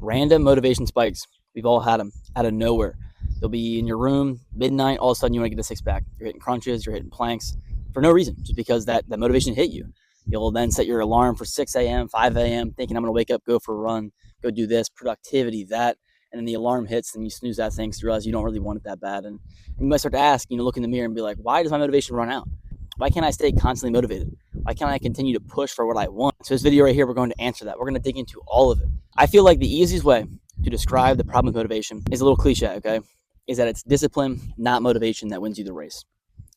Random motivation spikes. We've all had them out of nowhere. You'll be in your room, midnight, all of a sudden you want to get a six pack. You're hitting crunches, you're hitting planks for no reason, just because that motivation hit you. You'll then set your alarm for 6 a.m., 5 a.m., thinking I'm going to wake up, go for a run, go do this, productivity, that. And then the alarm hits and you snooze that thing, so you realize you don't really want it that bad. And you might start to ask, look in the mirror and be like, why does my motivation run out? Why can't I stay constantly motivated? Why can't I continue to push for what I want? So this video right here, we're going to answer that. We're going to dig into all of it. I feel like the easiest way to describe the problem with motivation is a little cliche, okay? Is that it's discipline, not motivation, that wins you the race.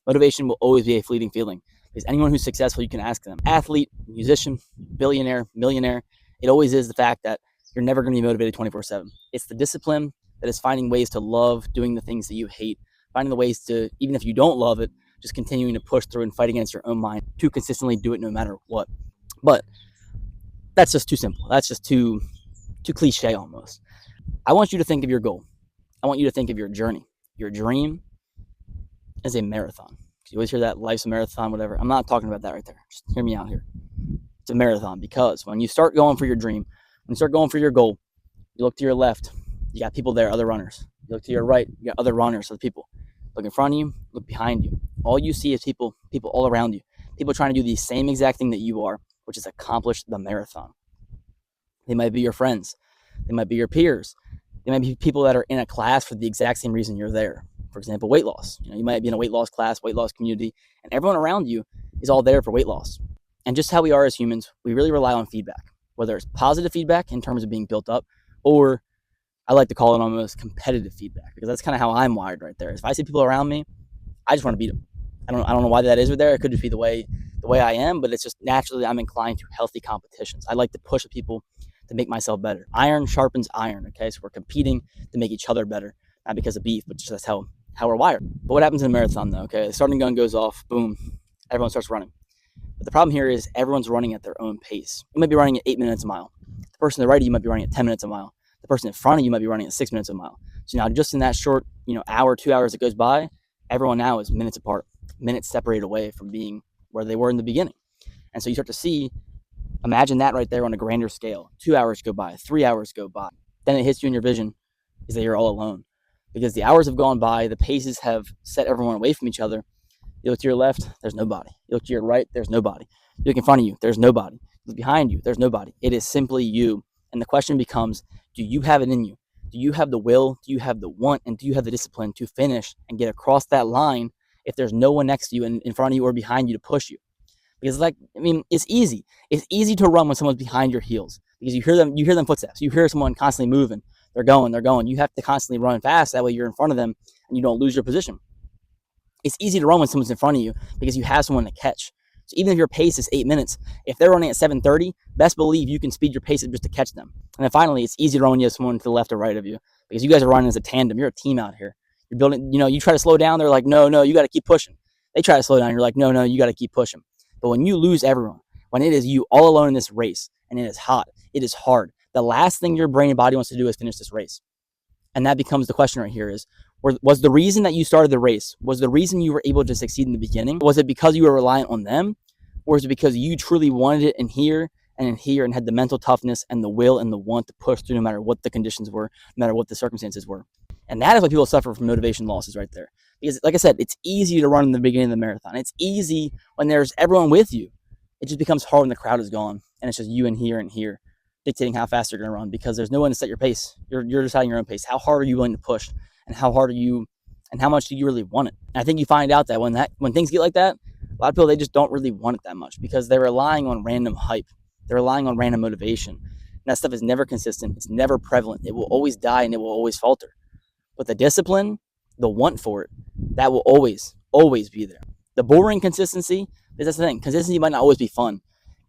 Motivation will always be a fleeting feeling, because anyone who's successful, you can ask them. Athlete, musician, billionaire, millionaire, it always is the fact that you're never going to be motivated 24/7. It's the discipline that is finding ways to love doing the things that you hate, finding the ways to, even if you don't love it, just continuing to push through and fight against your own mind to consistently do it no matter what. But that's just too simple. That's just too cliche almost. I want you to think of your goal. I want you to think of your journey. Your dream is a marathon. You always hear that life's a marathon, whatever. I'm not talking about that right there. Just hear me out here. It's a marathon, because when you start going for your dream, when you start going for your goal, you look to your left, you got people there, other runners. You look to your right, you got other runners, other people. Look in front of you, look behind you. All you see is people all around you. People trying to do the same exact thing that you are, which is accomplish the marathon. They might be your friends. They might be your peers. They might be people that are in a class for the exact same reason you're there. For example, weight loss. You might be in a weight loss class, weight loss community, and everyone around you is all there for weight loss. And just how we are as humans, we really rely on feedback, whether it's positive feedback in terms of being built up, or I like to call it almost competitive feedback, because that's kind of how I'm wired right there. If I see people around me, I just want to beat them. I don't know why that is right there. It could just be the way I am, but it's just naturally I'm inclined to healthy competitions. I like to push people to make myself better. Iron sharpens iron, okay? So we're competing to make each other better, not because of beef, but just that's how we're wired. But what happens in a marathon though, okay? The starting gun goes off, boom, everyone starts running. But the problem here is everyone's running at their own pace. You might be running at 8 minutes a mile. The person to the right of you might be running at 10 minutes a mile. The person in front of you might be running at 6 minutes a mile. So now just in that short, hour, 2 hours that goes by, everyone now is minutes apart, minutes separated away from being where they were in the beginning. And so you start to see, imagine that right there on a grander scale. 2 hours go by, 3 hours go by. Then it hits you in your vision is that you're all alone, because the hours have gone by, the paces have set everyone away from each other. You look to your left, there's nobody. You look to your right, there's nobody. You look in front of you, there's nobody. You look behind you, there's nobody. It is simply you. And the question becomes, do you have it in you? Do you have the will? Do you have the want? And do you have the discipline to finish and get across that line if there's no one next to you and in front of you or behind you to push you? Because it's easy. It's easy to run when someone's behind your heels, because you hear them footsteps. You hear someone constantly moving. They're going. You have to constantly run fast. That way you're in front of them and you don't lose your position. It's easy to run when someone's in front of you because you have someone to catch. So even if your pace is 8 minutes, if they're running at 7:30, best believe you can speed your pace up just to catch them. And then finally, it's easy to run when you have someone to the left or right of you, because you guys are running as a tandem. You're a team out here. You're building, you try to slow down. They're like, no, you got to keep pushing. They try to slow down. You're like, no, you got to keep pushing. But when you lose everyone, when it is you all alone in this race, and it is hot, it is hard, the last thing your brain and body wants to do is finish this race. And that becomes the question right here is, was the reason that you started the race, was the reason you were able to succeed in the beginning, was it because you were reliant on them? Or is it because you truly wanted it in here and had the mental toughness and the will and the want to push through no matter what the conditions were, no matter what the circumstances were? And that is why people suffer from motivation losses right there. Because like I said, it's easy to run in the beginning of the marathon. It's easy when there's everyone with you. It just becomes hard when the crowd is gone and it's just you and here dictating how fast you're going to run, because there's no one to set your pace. You're deciding your own pace. How hard are you willing to push, and how much do you really want it? And I think you find out that when things get like that, a lot of people, they just don't really want it that much, because they're relying on random hype. They're relying on random motivation. And that stuff is never consistent. It's never prevalent. It will always die and it will always falter. But the discipline, the want for it, that will always be there. The boring consistency, that's the thing. Consistency might not always be fun.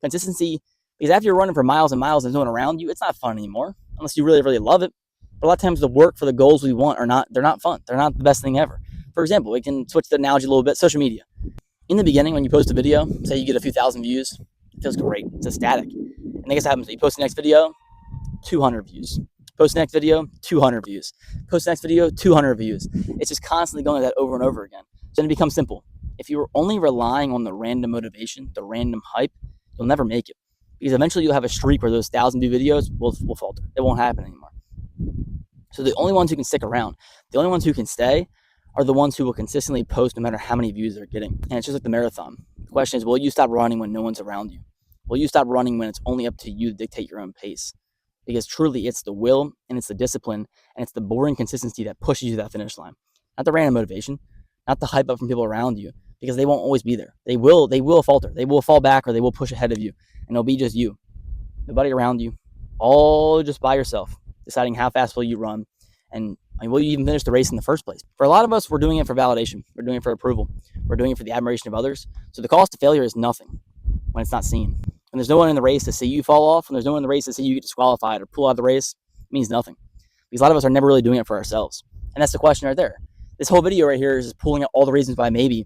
Consistency, because after you're running for miles and miles and there's no one around you, it's not fun anymore, unless you really, really love it. But a lot of times the work for the goals we want they're not fun. They're not the best thing ever. For example, we can switch the analogy a little bit. Social media. In the beginning, when you post a video, say you get a few thousand views, it feels great. It's ecstatic. And I guess what happens, you post the next video, 200 views. Post the next video, 200 views. Post the next video, 200 views. It's just constantly going like that over and over again. So then it becomes simple. If you were only relying on the random motivation, the random hype, you'll never make it. Because eventually you'll have a streak where those 1,000 view videos will falter. It won't happen anymore. So the only ones who can stick around, the only ones who can stay, are the ones who will consistently post no matter how many views they're getting. And it's just like the marathon. The question is, will you stop running when no one's around you? Will you stop running when it's only up to you to dictate your own pace? Because truly, it's the will and it's the discipline and it's the boring consistency that pushes you to that finish line. Not the random motivation, not the hype up from people around you, because they won't always be there. They will falter. They will fall back or they will push ahead of you, and it'll be just you, nobody around you, all just by yourself, deciding how fast will you run and will you even finish the race in the first place. For a lot of us, we're doing it for validation. We're doing it for approval. We're doing it for the admiration of others. So the cost of failure is nothing when it's not seen. When there's no one in the race to see you fall off, when there's no one in the race to see you get disqualified or pull out of the race, it means nothing. Because a lot of us are never really doing it for ourselves. And that's the question right there. This whole video right here is just pulling out all the reasons why maybe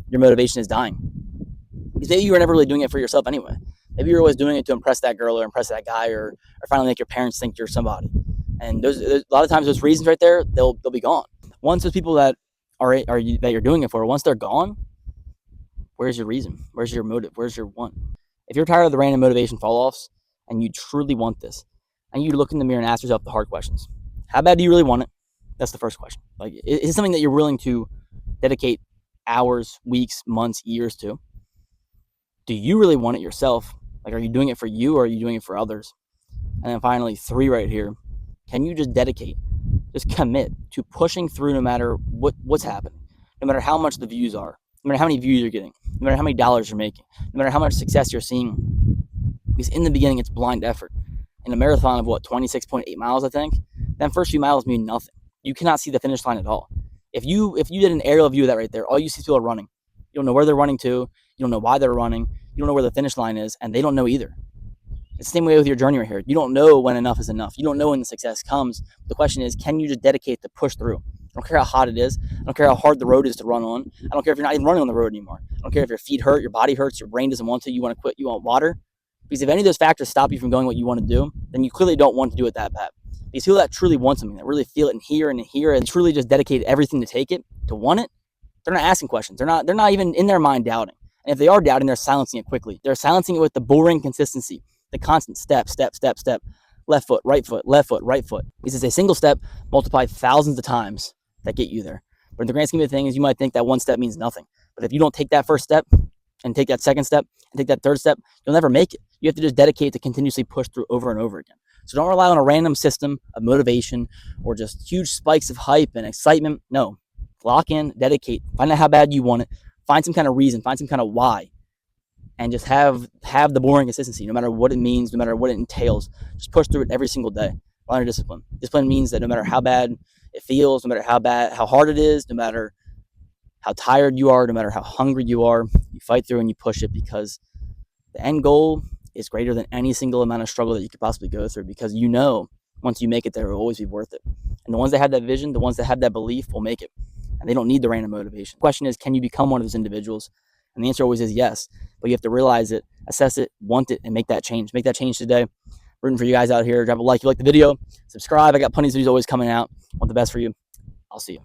your motivation is dying. Because maybe you were never really doing it for yourself anyway. Maybe you're always doing it to impress that girl or impress that guy or finally make your parents think you're somebody. And there's a lot of times those reasons right there, they'll be gone. Once those people that that you're doing it for, once they're gone, where's your reason? Where's your motive? Where's your want? If you're tired of the random motivation fall-offs and you truly want this, and you look in the mirror and ask yourself the hard questions. How bad do you really want it? That's the first question. Like, is it something that you're willing to dedicate hours, weeks, months, years to? Do you really want it yourself? Like, are you doing it for you or are you doing it for others? And then finally, 3 right here. Can you just commit to pushing through no matter what's happening, no matter how much the views are, no matter how many views you're getting, no matter how many dollars you're making, no matter how much success you're seeing? Because in the beginning, it's blind effort. In a marathon of 26.8 miles, I think, then first few miles mean nothing. You cannot see the finish line at all. If you did an aerial view of that right there, all you see is people running. You don't know where they're running to. You don't know why they're running. You don't know where the finish line is, and they don't know either. It's the same way with your journey right here. You don't know when enough is enough. You don't know when the success comes. The question is, can you just dedicate to push through? I don't care how hot it is. I don't care how hard the road is to run on. I don't care if you're not even running on the road anymore. I don't care if your feet hurt, your body hurts, your brain doesn't want to, you want to quit, you want water. Because if any of those factors stop you from going what you want to do, then you clearly don't want to do it that bad. These people that truly want something, that really feel it and hear and truly just dedicate everything to take it, to want it, they're not asking questions. They're not even in their mind doubting. And if they are doubting, they're silencing it quickly. They're silencing it with the boring consistency, the constant step, left foot, right foot, left foot, right foot. This is a single step multiplied thousands of times that get you there. But in the grand scheme of things, you might think that one step means nothing. But if you don't take that first step and take that second step and take that third step, you'll never make it. You have to just dedicate to continuously push through over and over again. So don't rely on a random system of motivation or just huge spikes of hype and excitement. No, lock in, dedicate, find out how bad you want it, find some kind of reason, find some kind of why, and just have the boring consistency, no matter what it means, no matter what it entails. Just push through it every single day. Learn discipline. Discipline means that no matter how bad it feels, no matter how hard it is, no matter how tired you are, no matter how hungry you are, you fight through and you push it, because the end goal is greater than any single amount of struggle that you could possibly go through, because you know once you make it there, it will always be worth it. And the ones that have that vision, the ones that have that belief will make it. And they don't need the random motivation. The question is, can you become one of those individuals? And the answer always is yes. But you have to realize it, assess it, want it, and make that change. Make that change today. Rooting for you guys out here. Drop a like if you like the video. Subscribe. I got plenty of videos always coming out. Want the best for you. I'll see you.